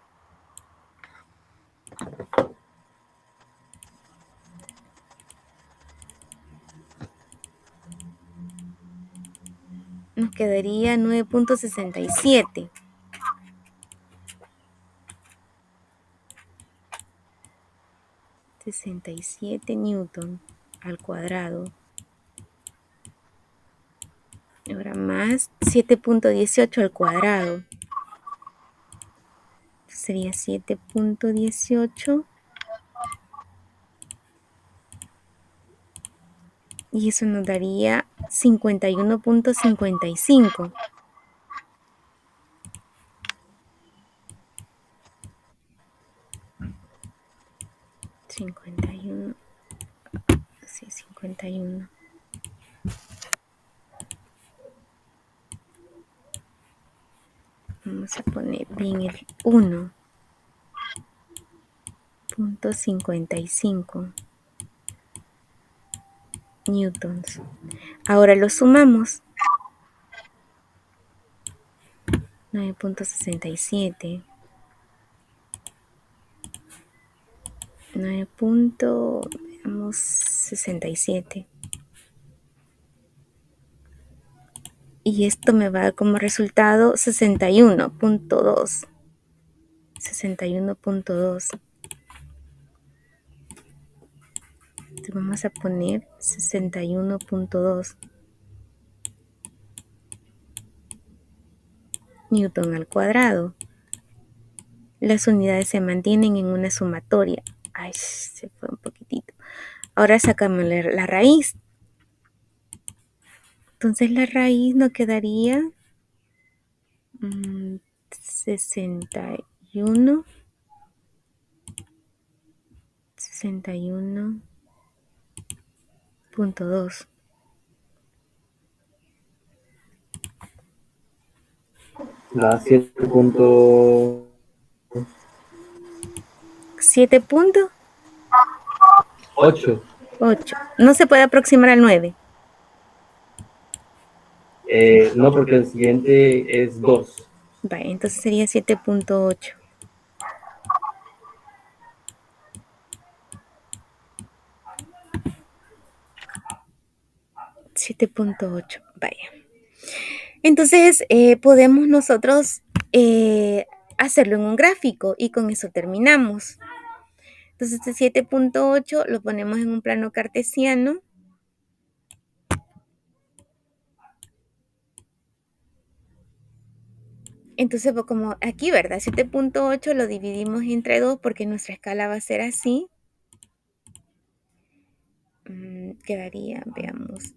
nos quedaría 9.67. 67 newton al cuadrado. Ahora más 7.18 al cuadrado. Sería 7.18. Y eso nos daría 51.55. 51. Sí, 51. Vamos a poner bien el 1.55 newtons. Ahora lo sumamos. 9.67. 9.67. Y esto me va a dar como resultado 61.2. 61.2. Vamos a poner 61.2 newton al cuadrado. Las unidades se mantienen en una sumatoria. Ay, se fue un poquitito. Ahora sacamos la raíz. Entonces la raíz nos quedaría 61.2.
La 7.8.
7.8. No se puede aproximar al 9.
No, porque el siguiente es 2.
Vale, entonces sería 7.8. 7.8. Vaya. Entonces podemos nosotros hacerlo en un gráfico y con eso terminamos. Entonces este 7.8 lo ponemos en un plano cartesiano. Entonces, pues, como aquí, ¿verdad? 7.8 lo dividimos entre 2 porque nuestra escala va a ser así. Quedaría, veamos.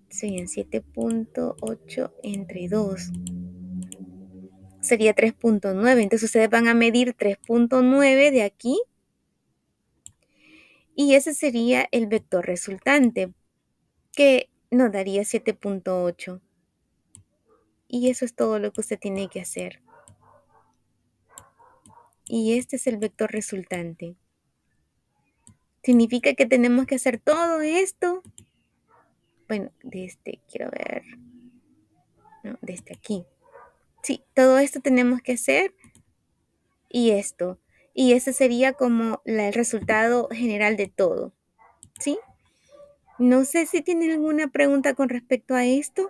Serían 7.8 entre 2. Sería 3.9. Entonces ustedes van a medir 3.9 de aquí. Y ese sería el vector resultante, que nos daría 7.8. Y eso es todo lo que usted tiene que hacer. Y este es el vector resultante. Significa que tenemos que hacer todo esto. Bueno, quiero ver. No, desde aquí. Sí, todo esto tenemos que hacer. Y esto. Y ese sería como el resultado general de todo. ¿Sí? No sé si tienen alguna pregunta con respecto a esto.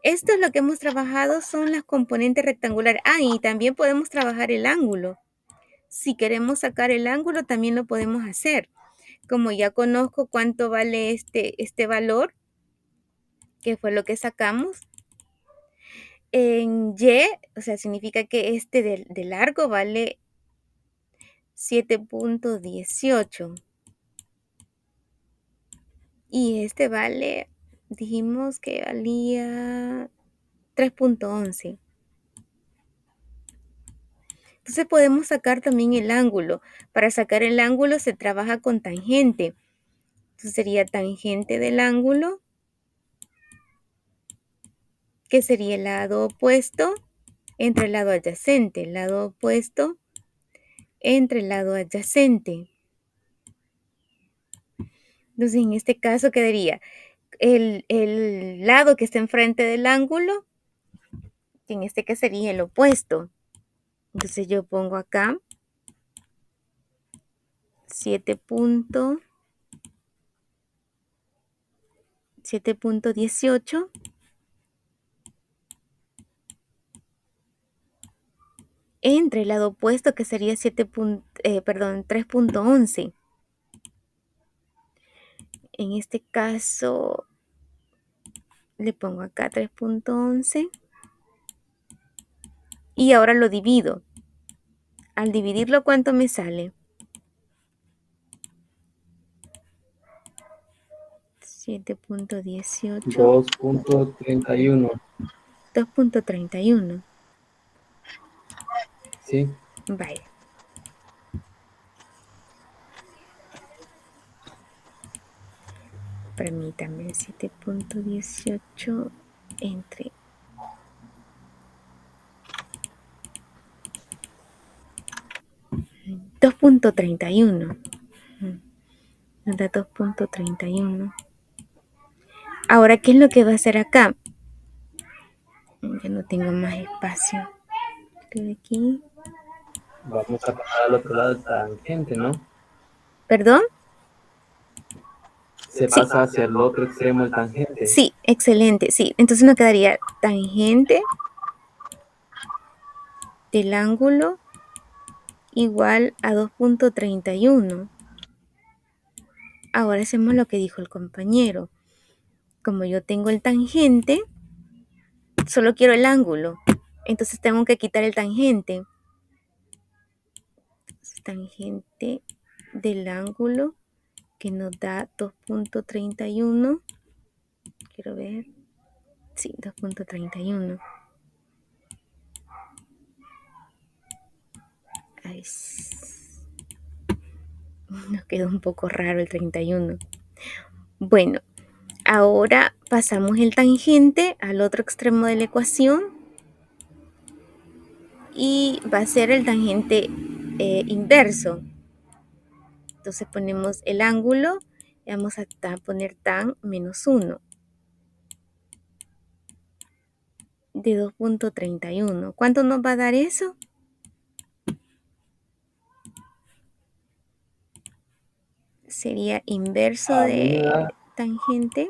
Esto es lo que hemos trabajado, son las componentes rectangulares. Y también podemos trabajar el ángulo. Si queremos sacar el ángulo, también lo podemos hacer. Como ya conozco cuánto vale este valor, que fue lo que sacamos, en Y, o sea, significa que este de largo vale 7.18. Y este vale, dijimos que valía 3.11. Entonces podemos sacar también el ángulo. Para sacar el ángulo se trabaja con tangente. Entonces sería tangente del ángulo, que sería el lado opuesto entre el lado adyacente. El lado opuesto entre el lado adyacente. Entonces en este caso quedaría el lado que está enfrente del ángulo, que en este caso sería el opuesto. Entonces yo pongo acá 7.18 entre el lado opuesto, que sería 3.11. En este caso le pongo acá 3.11 y ahora lo divido. Al dividirlo, ¿cuánto me sale? 7.18.
2.31.
2.31.
Sí.
Vaya. Permítame, 7.18 entre 2.31. Nos da 2.31. Ahora, ¿qué es lo que va a hacer acá? Ya no tengo más espacio. Creo aquí.
Vamos a pasar al otro lado de tangente, ¿no?
¿Perdón?
Se pasa hacia el otro extremo del tangente.
Sí, excelente. Sí, entonces nos quedaría tangente del ángulo igual a 2.31. Ahora hacemos lo que dijo el compañero. Como yo tengo el tangente, solo quiero el ángulo. Entonces tengo que quitar el tangente. Tangente del ángulo que nos da 2.31. Quiero ver. Sí, 2.31. Ay, nos quedó un poco raro el 31. Bueno, ahora pasamos el tangente al otro extremo de la ecuación y va a ser el tangente inverso. Entonces ponemos el ángulo y vamos a poner tan menos 1 de 2.31. ¿Cuánto nos va a dar eso? Sería inverso de tangente.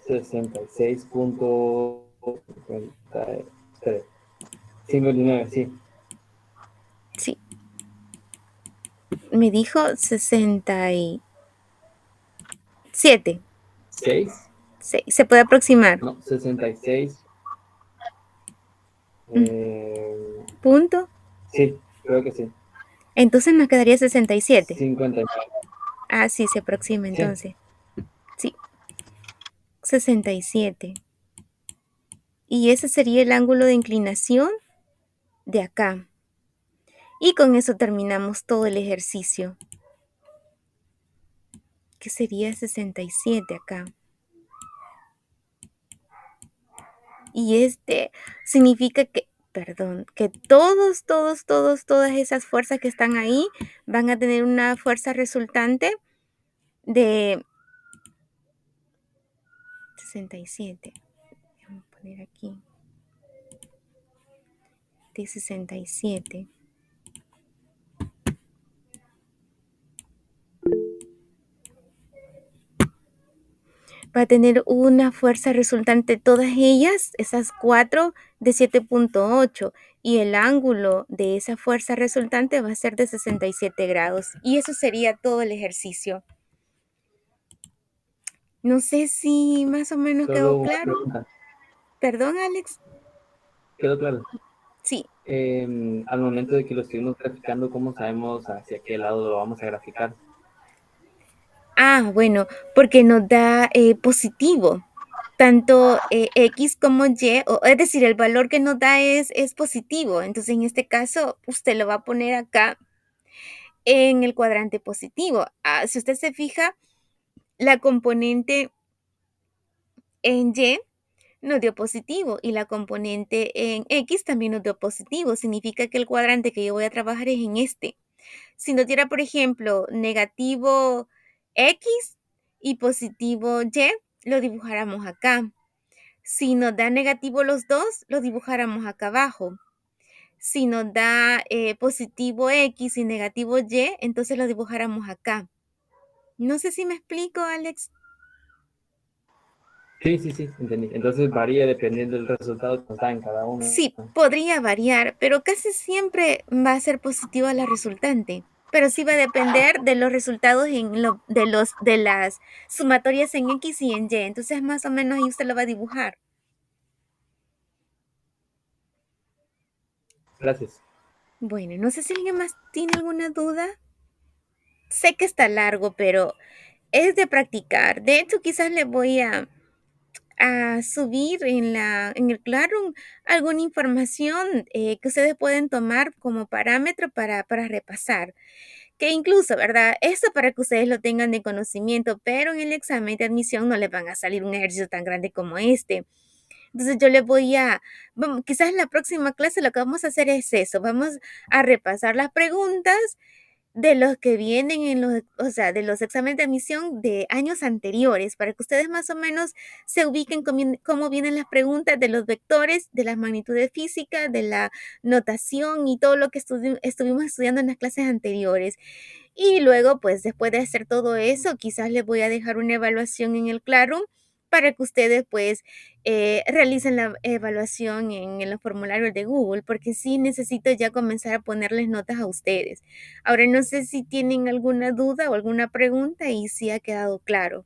66.59, sí.
Sí. Me dijo 67.
6.
Se puede aproximar.
No, 66.
¿Punto?
Sí, creo que sí.
Entonces nos quedaría 67.
59.
Ah, sí, se aproxima
Sí,
entonces. Sí, 67. Y ese sería el ángulo de inclinación de acá. Y con eso terminamos todo el ejercicio, que sería 67 acá. Y este significa que, perdón, que todas esas fuerzas que están ahí van a tener una fuerza resultante de 67. Vamos a poner aquí. De 67. Va a tener una fuerza resultante, todas ellas, esas 4, de 7.8. Y el ángulo de esa fuerza resultante va a ser de 67 grados. Y eso sería todo el ejercicio. No sé si más o menos
solo
quedó
una
claro.
pregunta.
Perdón, Alex.
¿Quedó claro?
Sí.
Al momento de que lo estuvimos graficando, ¿cómo sabemos hacia qué lado lo vamos a graficar?
Ah, bueno, porque nos da positivo. Tanto X como Y, es decir, el valor que nos da es positivo. Entonces, en este caso, usted lo va a poner acá en el cuadrante positivo. Ah, si usted se fija, la componente en Y nos dio positivo y la componente en X también nos dio positivo. Significa que el cuadrante que yo voy a trabajar es en este. Si nos diera, por ejemplo, negativo X y positivo Y, lo dibujáramos acá. Si nos da negativo los dos, lo dibujáramos acá abajo. Si nos da positivo X y negativo Y, entonces lo dibujáramos acá. No sé si me explico, Alex.
Sí, sí, sí, entendí. Entonces varía dependiendo del resultado que nos da en cada uno.
Sí, podría variar, pero casi siempre va a ser positiva la resultante. Pero sí va a depender de los resultados de las sumatorias en X y en Y. Entonces, más o menos ahí usted lo va a dibujar.
Gracias.
Bueno, no sé si alguien más tiene alguna duda. Sé que está largo, pero es de practicar. De hecho, quizás le voy a subir en el Classroom alguna información que ustedes pueden tomar como parámetro para repasar. Que incluso, ¿verdad? Esto para que ustedes lo tengan de conocimiento, pero en el examen de admisión no les van a salir un ejercicio tan grande como este. Entonces yo les quizás en la próxima clase lo que vamos a hacer es eso, vamos a repasar las preguntas de los que vienen o sea, de los exámenes de admisión de años anteriores, para que ustedes más o menos se ubiquen cómo vienen las preguntas de los vectores, de las magnitudes físicas, de la notación y todo lo que estuvimos estudiando en las clases anteriores. Y luego, pues después de hacer todo eso, quizás les voy a dejar una evaluación en el Classroom para que ustedes pues realicen la evaluación en los formularios de Google, porque sí necesito ya comenzar a ponerles notas a ustedes. Ahora no sé si tienen alguna duda o alguna pregunta y si ha quedado claro.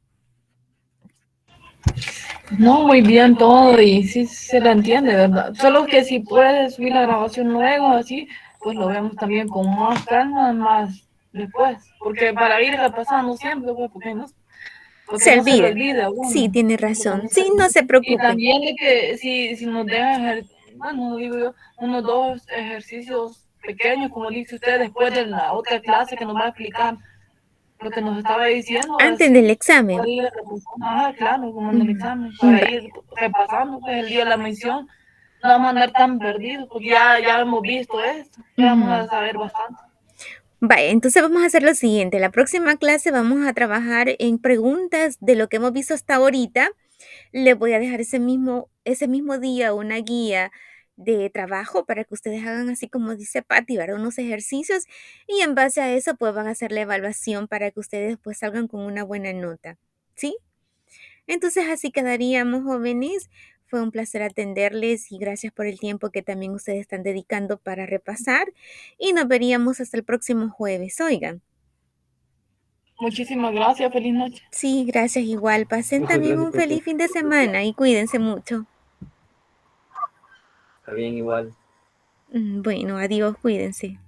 No, muy bien todo y sí se la entiende, ¿verdad? Solo que si puedes subir la grabación luego, así, pues lo vemos también con más calma, más después. Porque para ir repasando siempre, pues, porque
Se
no se le
olvida.
olvide a
Sí,
uno.
tiene
Porque
razón.
no se
Sí,
le
no
olvide.
se
Y
preocupe.
también de que si nos dejan, bueno, digo yo, unos dos ejercicios pequeños, como dice usted, después de la otra clase que nos va a explicar lo que nos estaba diciendo,
Antes del
así,
examen.
para ir repasando. Ah, claro, como en el
Ujú.
examen, para
Va.
ir repasando pues, el día de la misión. No vamos a andar tan perdidos, porque ya hemos visto esto, ya vamos a
Ujú.
saber bastante.
Vaya, entonces vamos a hacer lo siguiente. La próxima clase vamos a trabajar en preguntas de lo que hemos visto hasta ahorita. Les voy a dejar ese mismo día una guía de trabajo para que ustedes hagan así como dice Patti, ¿verdad? Unos ejercicios y en base a eso pues van a hacer la evaluación para que ustedes pues salgan con una buena nota, ¿sí? Entonces así quedaríamos, jóvenes. Fue un placer atenderles y gracias por el tiempo que también ustedes están dedicando para repasar y nos veríamos hasta el próximo jueves. Oigan.
Muchísimas gracias, feliz noche.
Sí, gracias igual. Pasen
Muchas
también
gracias
un
por tu...
feliz fin de semana y cuídense mucho.
Está bien igual.
Bueno, adiós, cuídense.